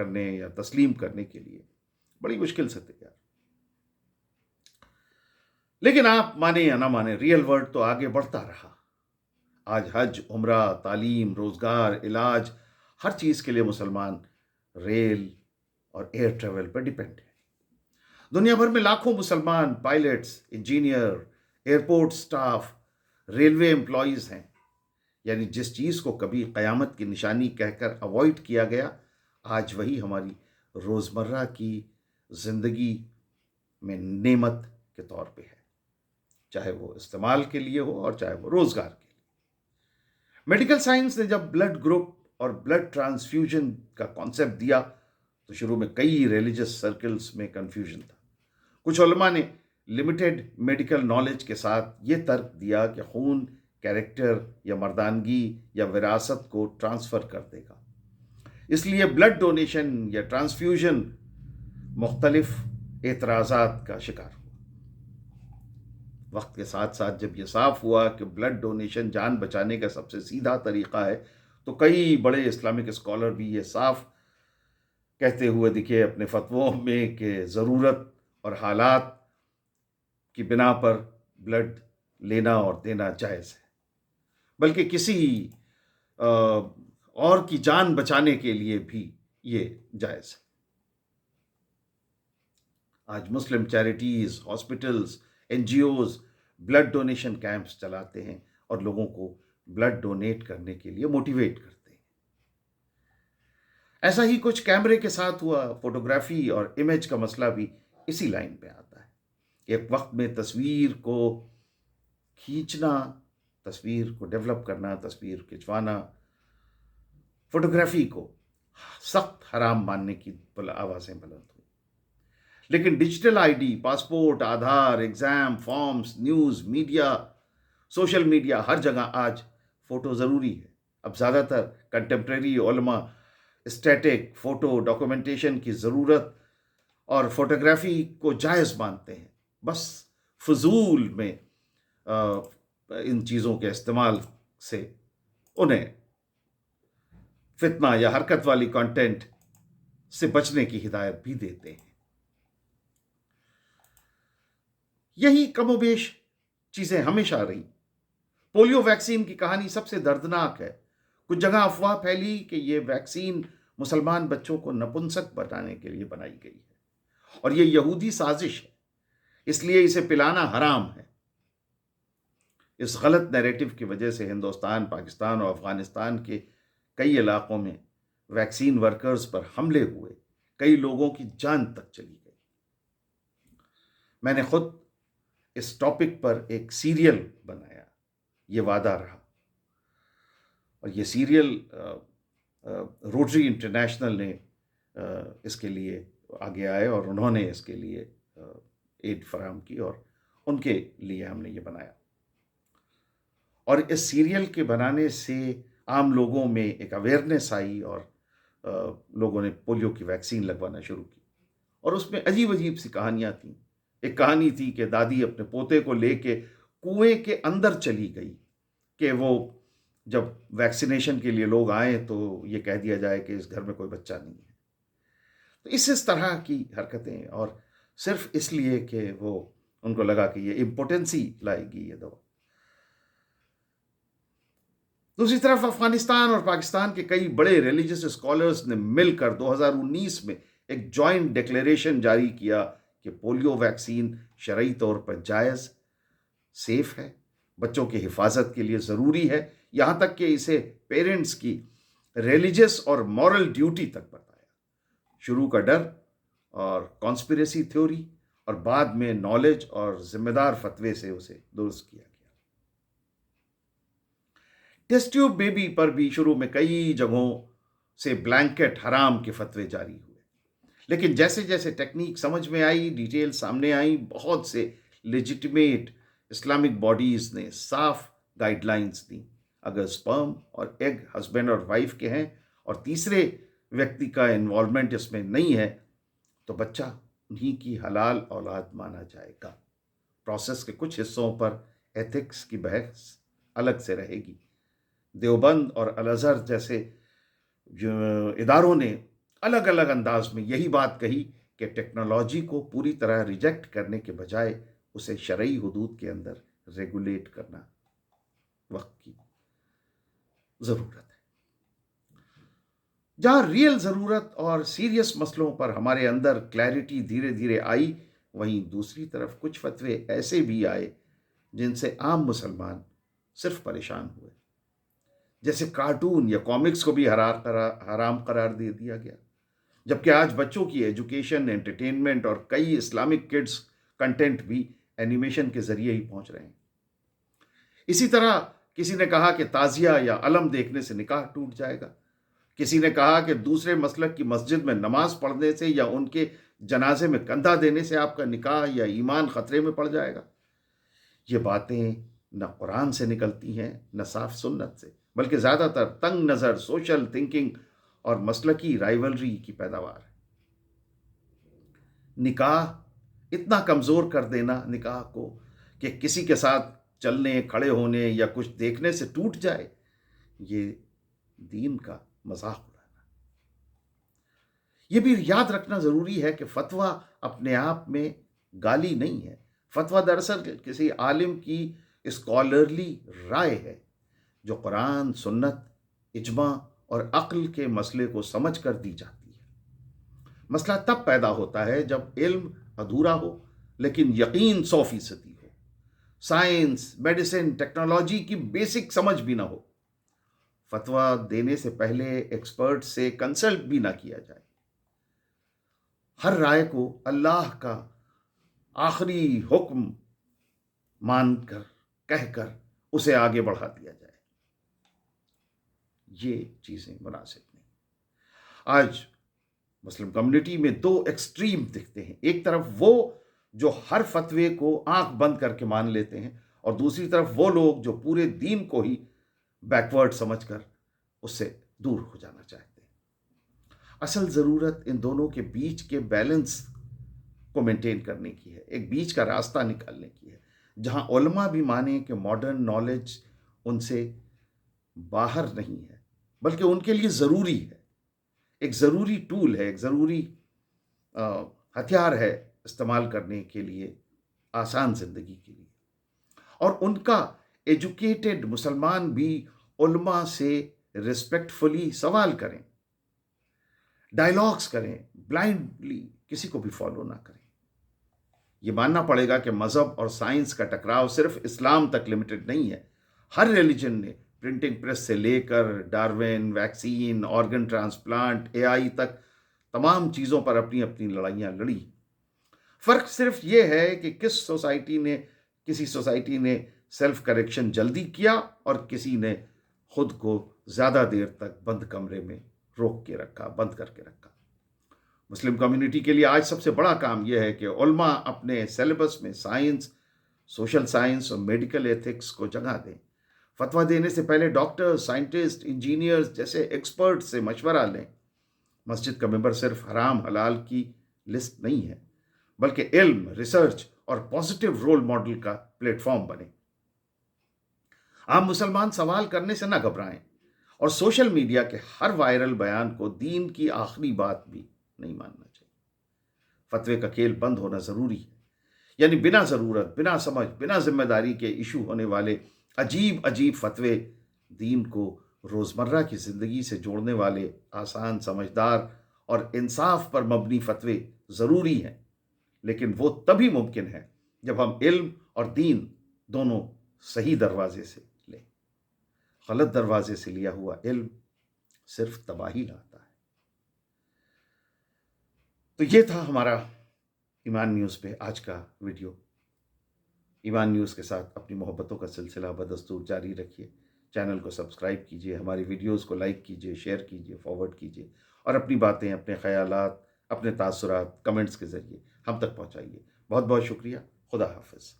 کرنے یا تسلیم کرنے کے لیے بڑی مشکل سے تیار. لیکن آپ مانیں یا نہ مانیں، ریئل ورلڈ تو آگے بڑھتا رہا. آج حج، عمرہ، تعلیم، روزگار، علاج، ہر چیز کے لیے مسلمان ریل اور ایئر ٹریول پر ڈیپینڈ ہے. دنیا بھر میں لاکھوں مسلمان pilots, engineer, airport staff, railway employees ہیں. یعنی جس چیز کو کبھی قیامت کی نشانی کہہ کر اوائڈ کیا گیا، آج وہی ہماری روزمرہ کی زندگی میں نعمت کے طور پہ ہے، چاہے وہ استعمال کے لیے ہو اور چاہے وہ روزگار کے لیے. میڈیکل سائنس نے جب بلڈ گروپ اور بلڈ ٹرانسفیوژن کا کانسیپٹ دیا تو شروع میں کئی ریلیجس سرکلز میں کنفیوژن تھا. کچھ علماء نے لمیٹڈ میڈیکل نالج کے ساتھ یہ ترک دیا کہ خون کیریکٹر یا مردانگی یا وراثت کو ٹرانسفر کر دے گا، اس لیے بلڈ ڈونیشن یا ٹرانسفیوژن مختلف اعتراضات کا شکار ہوا. وقت کے ساتھ ساتھ جب یہ صاف ہوا کہ بلڈ ڈونیشن جان بچانے کا سب سے سیدھا طریقہ ہے، تو کئی بڑے اسلامک اسکالر بھی یہ صاف کہتے ہوئے دکھے اپنے فتووں میں کہ ضرورت اور حالات کی بنا پر بلڈ لینا اور دینا جائز ہے، بلکہ کسی اور کی جان بچانے کے لیے بھی یہ جائز ہے. آج مسلم charities, hospitals, N G Os blood donation camps چلاتے ہیں اور لوگوں کو بلڈ ڈونیٹ کرنے کے لیے موٹیویٹ کرتے ہیں. ایسا ہی کچھ کیمرے کے ساتھ ہوا. فوٹوگرافی اور امیج کا مسئلہ بھی اسی لائن پہ آتا ہے. ایک وقت میں تصویر کو کھینچنا، تصویر کو ڈیولپ کرنا، تصویر کھنچوانا، فوٹوگرافی کو سخت حرام ماننے کی آوازیں بلند ہوئی. لیکن digital I D, passport, Aadhaar, exam forms, news media, social media, ہر جگہ آج فوٹو ضروری ہے. اب زیادہ تر کنٹمپریری علماء اسٹیٹک فوٹو ڈاکومنٹیشن کی ضرورت اور فوٹوگرافی کو جائز مانتے ہیں. بس فضول میں ان چیزوں کے استعمال سے انہیں فتنہ یا حرکت والی کانٹینٹ سے بچنے کی ہدایت بھی دیتے ہیں. یہی کم و بیش چیزیں ہمیشہ رہی. پولیو ویکسین کی کہانی سب سے دردناک ہے. کچھ جگہ افواہ پھیلی کہ یہ ویکسین مسلمان بچوں کو نپنسک بنانے کے لیے بنائی گئی ہے اور یہ یہودی سازش ہے، اس لیے اسے پلانا حرام ہے. اس غلط نیریٹو کی وجہ سے ہندوستان، پاکستان اور افغانستان کے کئی علاقوں میں ویکسین ورکرز پر حملے ہوئے، کئی لوگوں کی جان تک چلی گئی. میں نے خود اس ٹاپک پر ایک سیریل بنایا، یہ وعدہ رہا، اور یہ سیریل روٹری انٹرنیشنل نے اس کے لیے آگے آئے اور انہوں نے اس کے لیے ایڈ فراہم کی اور ان کے لیے ہم نے یہ بنایا. اور اس سیریل کے بنانے سے عام لوگوں میں ایک اویئرنیس آئی اور لوگوں نے پولیو کی ویکسین لگوانا شروع کی. اور اس میں عجیب عجیب سی کہانیاں تھیں. ایک کہانی تھی کہ دادی اپنے پوتے کو لے کے کنویں کے اندر چلی گئی کہ وہ جب ویکسینیشن کے لیے لوگ آئیں تو یہ کہہ دیا جائے کہ اس گھر میں کوئی بچہ نہیں ہے. تو اس طرح کی حرکتیں، اور صرف اس لیے کہ وہ ان کو لگا کہ یہ امپوٹنسی لائے گی یہ دوا. دوسری طرف افغانستان اور پاکستان کے کئی بڑے ریلیجس اسکالرز نے مل کر 2019 میں ایک جوائنٹ ڈکلیریشن جاری کیا کہ پولیو ویکسین شرعی طور پر جائز، سیف ہے، بچوں کی حفاظت کے لیے ضروری ہے، یہاں تک کہ اسے پیرنٹس کی ریلیجس اور مورل ڈیوٹی تک بتایا. شروع کا ڈر اور کانسپریسی تھیوری، اور بعد میں نالج اور ذمہ دار فتوے سے اسے درست کیا گیا. ٹیسٹ ٹیوب بیبی پر بھی شروع میں کئی جگہوں سے بلینکٹ حرام کے فتوے جاری ہوئے، لیکن جیسے جیسے ٹیکنیک سمجھ میں آئی، ڈیٹیل سامنے آئی، بہت سے لیجیٹمیٹ اسلامک باڈیز نے صاف گائیڈ لائنز دیں. اگر سپرم اور ایگ ہسبینڈ اور وائف کے ہیں اور تیسرے ویکتی کا انوالومنٹ اس میں نہیں ہے تو بچہ انہی کی حلال اولاد مانا جائے گا. پروسیس کے کچھ حصوں پر ایتھکس کی بحث الگ سے رہے گی. دیوبند اور الازہر جیسے اداروں نے الگ الگ انداز میں یہی بات کہی کہ ٹیکنالوجی کو پوری طرح ریجیکٹ کرنے کے بجائے اسے شرعی حدود کے اندر ریگولیٹ کرنا وقت کی ضرورت ہے۔ جہاں ریئل ضرورت اور سیریس مسئلوں پر ہمارے اندر کلیئرٹی دھیرے دھیرے آئی، وہیں دوسری طرف کچھ فتوے ایسے بھی آئے جن سے عام مسلمان صرف پریشان ہوئے، جیسے کارٹون یا کامکس کو بھی حرام قرار دے دیا گیا، جبکہ آج بچوں کی ایجوکیشن، انٹرٹینمنٹ اور کئی اسلامک کڈز کنٹینٹ بھی اینیمیشن کے ذریعے ہی پہنچ رہے ہیں۔ اسی طرح کسی نے کہا کہ تعزیہ یا علم دیکھنے سے نکاح ٹوٹ جائے گا، کسی نے کہا کہ دوسرے مسلک کی مسجد میں نماز پڑھنے سے یا ان کے جنازے میں کندھا دینے سے آپ کا نکاح یا ایمان خطرے میں پڑ جائے گا۔ یہ باتیں نہ قرآن سے نکلتی ہیں نہ صاف سنت سے، بلکہ زیادہ تر تنگ نظر سوشل تھنکنگ اور مسلکی رائیولری کی پیداوار ہے۔ نکاح اتنا کمزور کر دینا نکاح کو کہ کسی کے ساتھ چلنے، کھڑے ہونے یا کچھ دیکھنے سے ٹوٹ جائے، یہ دین کا مذاق اڑانا۔ یہ بھی یاد رکھنا ضروری ہے کہ فتویٰ اپنے آپ میں گالی نہیں ہے۔ فتویٰ دراصل کسی عالم کی اسکالرلی رائے ہے جو قرآن، سنت، اجماع اور عقل کے مسئلے کو سمجھ کر دی جاتی ہے۔ مسئلہ تب پیدا ہوتا ہے جب علم ادھورا ہو لیکن یقین 100% ہو، سائنس، میڈیسن، ٹیکنالوجی کی بیسک سمجھ بھی نہ ہو۔ فتویٰ دینے سے پہلے ایکسپرٹ سے کنسلٹ بھی نہ کیا جائے۔ ہر رائے کو اللہ کا آخری حکم مان کر، کہہ کر اسے آگے بڑھا دیا جائے، یہ چیزیں مناسب نہیں۔ آج مسلم کمیونٹی میں 2 ایکسٹریم دکھتے ہیں، ایک طرف وہ جو ہر فتوے کو آنکھ بند کر کے مان لیتے ہیں، اور دوسری طرف وہ لوگ جو پورے دین کو ہی بیکورڈ سمجھ کر اس سے دور ہو جانا چاہتے ہیں۔ اصل ضرورت ان دونوں کے بیچ کے بیلنس کو مینٹین کرنے کی ہے، ایک بیچ کا راستہ نکالنے کی ہے، جہاں علماء بھی مانیں کہ ماڈرن نالج ان سے باہر نہیں ہے بلکہ ان کے لیے ضروری ہے، ایک ضروری ٹول ہے، ایک ضروری ہتھیار ہے استعمال کرنے کے لیے، آسان زندگی کے لیے۔ اور ان کا ایجوکیٹڈ مسلمان بھی علماء سے ریسپیکٹفلی سوال کریں، ڈائلاگز کریں، بلائنڈلی کسی کو بھی فالو نہ کریں۔ یہ ماننا پڑے گا کہ مذہب اور سائنس کا ٹکراؤ صرف اسلام تک لمیٹڈ نہیں ہے۔ ہر ریلیجن نے پرنٹنگ پریس سے لے کر Darwin, vaccine, organ transplant, AI تک تمام چیزوں پر اپنی اپنی لڑائیاں لڑی۔ فرق صرف یہ ہے کہ کسی سوسائٹی نے سیلف کریکشن جلدی کیا اور کسی نے خود کو زیادہ دیر تک بند کمرے میں بند کر کے رکھا۔ مسلم کمیونٹی کے لیے آج سب سے بڑا کام یہ ہے کہ علماء اپنے سیلیبس میں سائنس، سوشل سائنس اور میڈیکل ایتھکس کو جگہ دیں۔ فتویٰ دینے سے پہلے ڈاکٹر، سائنٹسٹ، انجینئرز جیسے ایکسپرٹ سے مشورہ لیں۔ مسجد کا ممبر صرف حرام حلال کی لسٹ نہیں ہے بلکہ علم، ریسرچ اور پازیٹیو رول ماڈل کا پلیٹ فارم بنے۔ عام مسلمان سوال کرنے سے نہ گھبرائیں اور سوشل میڈیا کے ہر وائرل بیان کو دین کی آخری بات بھی نہیں ماننا چاہیے۔ فتوے کا کھیل بند ہونا ضروری ہے، یعنی بنا ضرورت، بنا سمجھ، بنا ذمہ داری کے ایشو ہونے والے عجیب فتوے دین کو روزمرہ کی زندگی سے جوڑنے والے آسان، سمجھدار اور انصاف پر مبنی فتوے ضروری ہیں، لیکن وہ تبھی ممکن ہے جب ہم علم اور دین دونوں صحیح دروازے سے لیں۔ غلط دروازے سے لیا ہوا علم صرف تباہی لاتا ہے۔ تو یہ تھا ہمارا ایمان نیوز پہ آج کا ویڈیو۔ ایمان نیوز کے ساتھ اپنی محبتوں کا سلسلہ بدستور جاری رکھیے، چینل کو سبسکرائب کیجیے، ہماری ویڈیوز کو لائک کیجیے، شیئر کیجیے، فارورڈ کیجیے، اور اپنی باتیں، اپنے خیالات، اپنے تاثرات کمنٹس کے ذریعے ہم تک پہنچائیے۔ بہت بہت شکریہ۔ خدا حافظ۔